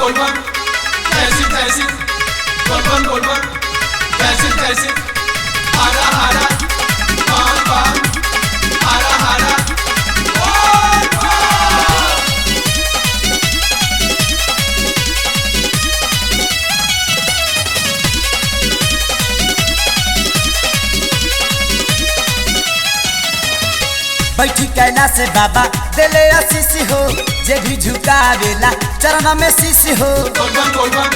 बोलबम जैसी तैसी बोलबम बोलबम जैसी तैसी हारा हारा बाम बाम हारा हारा बैठी कैला से बाबा दिले आशीष हो जे भी झुकावेला चरण में शीश हो। बोलबम बोलबम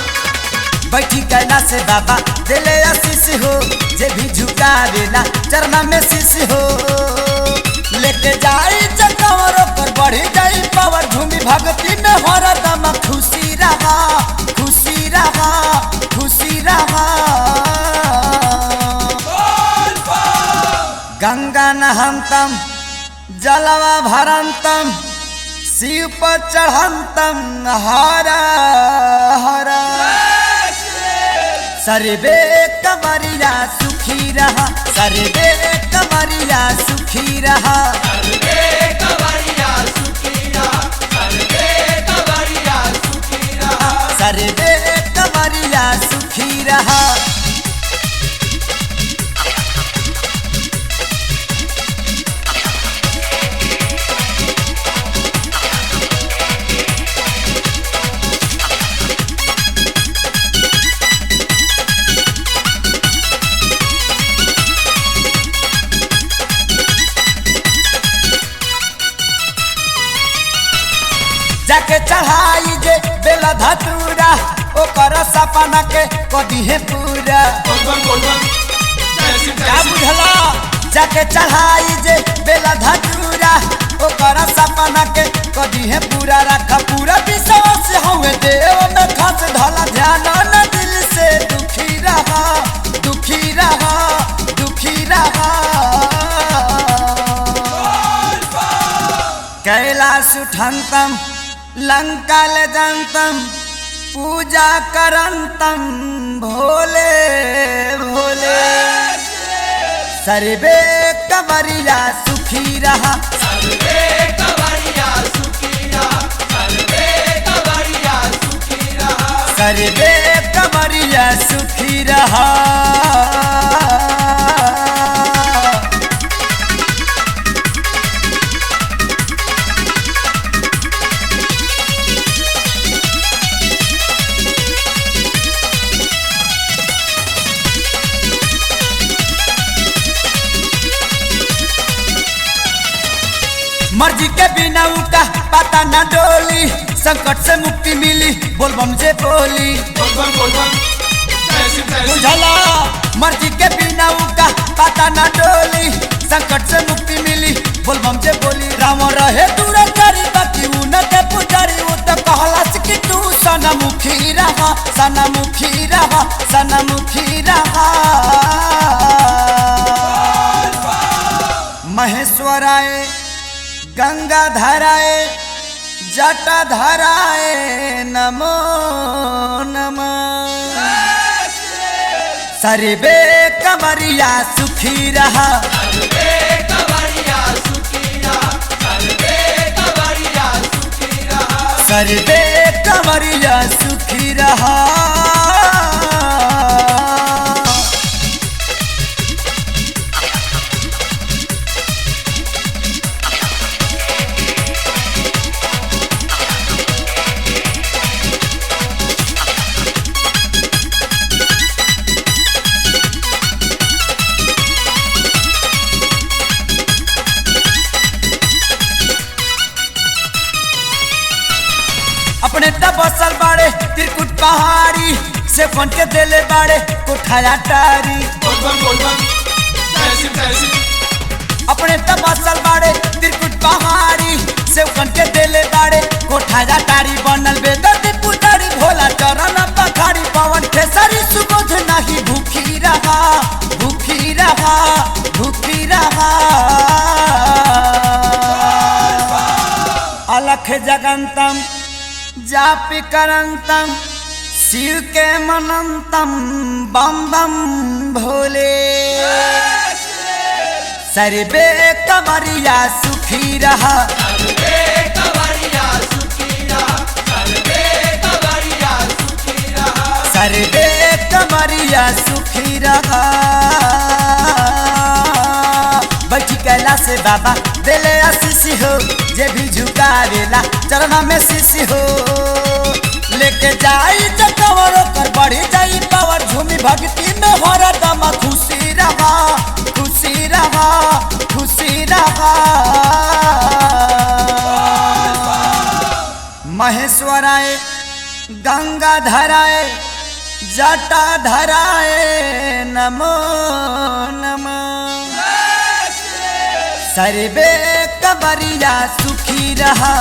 बैठी कैला से बाबा दिले आशीष हो जे भी झुकावेला चरण में शीश हो। लेके जाई चकवरों पर बढ़ी जाई पावर झूमी भक्ति में हरदम खुशी रहा खुशी रहा खुशी रहा। गंगा नहंतम जलवा भरंतम शिव पर चढ़ंतम हरा हरा। सर्वे कमरिया सुखी रहा सर्वे कमरिया सुखी रहा सर्वे कवरिया सुखी रहा सर्वे कवरिया सुखी रहा सर्वे कमरिया सुखी रहा। जाके चढ़ाई जे बेला धतूरा ओकर सपना के कदी है पूरा। बोलबम बोलबम जैसी क्या तैसी बुझला जाके चढ़ाई जे बेला धतूरा ओकर सपना के कदी है पूरा। रखा पूरा विश्वास हवे देव में खास धला ध्यान न दिल से दुखी रहा दुखी रहा दुखी रहा। कैलाश उठंतम लंका ले जनतम पूजा करंतम भोले भोले। सर्वे कवरिया सुखी रहा सर्वे कवरिया सुखी रहा सर्वे कवरिया सुखी रहा सर्वे कवरिया सुखी रहा। मर्जी के बिना उनका पता न डोली संकट से मुक्ति मिली बोलबम जे बोली। बोलबम बोलबम जैसी तैसी बुझला मर्जी के बिना उनका पता न डोली संकट से मुक्ति मिली बोलबम जे बोली। राम रहे दूर करी बाकी उनके पुजारी वो तो कहला कि तू सनमुखी रहा सनमुखी रहा सनमुखी रहा। महेश्वराय गंगा धराए जटा धराए नमो नमः। सर्वे कमरिया सुखी रहा सर्वे कवरिया सुखी रहा सर्वे कवरिया सुखी रहा सर्वे कमरिया सुखी रहा। अपने तबसल बाड़े त्रिकुट पहाड़ी से फन के देले बाड़े कोठाया टारी। बोलबम बोलबम जैसी तैसी अपने तबसल बाड़े त्रिकुट पहाड़ी से फन के देले बाड़े कोठाया टारी। बनल बेदर्दी पुजारी भोला चरण पखाड़ी पवन खेसरी सुबोध नहीं भूखी रहा भूखी रहा भूखी रहा। अलख जगंतम जापि करंतम शिव के मनंतम बम बम भोले। सर्वे कवरिया सुखी रहा सर्वे कवरिया सुखी रहा सर्वे कवरिया से बाबा दिले आशीष हो, जे भी झुकावेला चरण में शीश हो। लेके जाई जकवर कर बढ़ी जाई पावर, झूमी भक्ति में हरदम खुशी रहा, खुशी रहा, खुशी रहा। महेश्वराय गंगा धराए जटा धराए नमो नमः। सर्वे कबरिया सुखी रहा।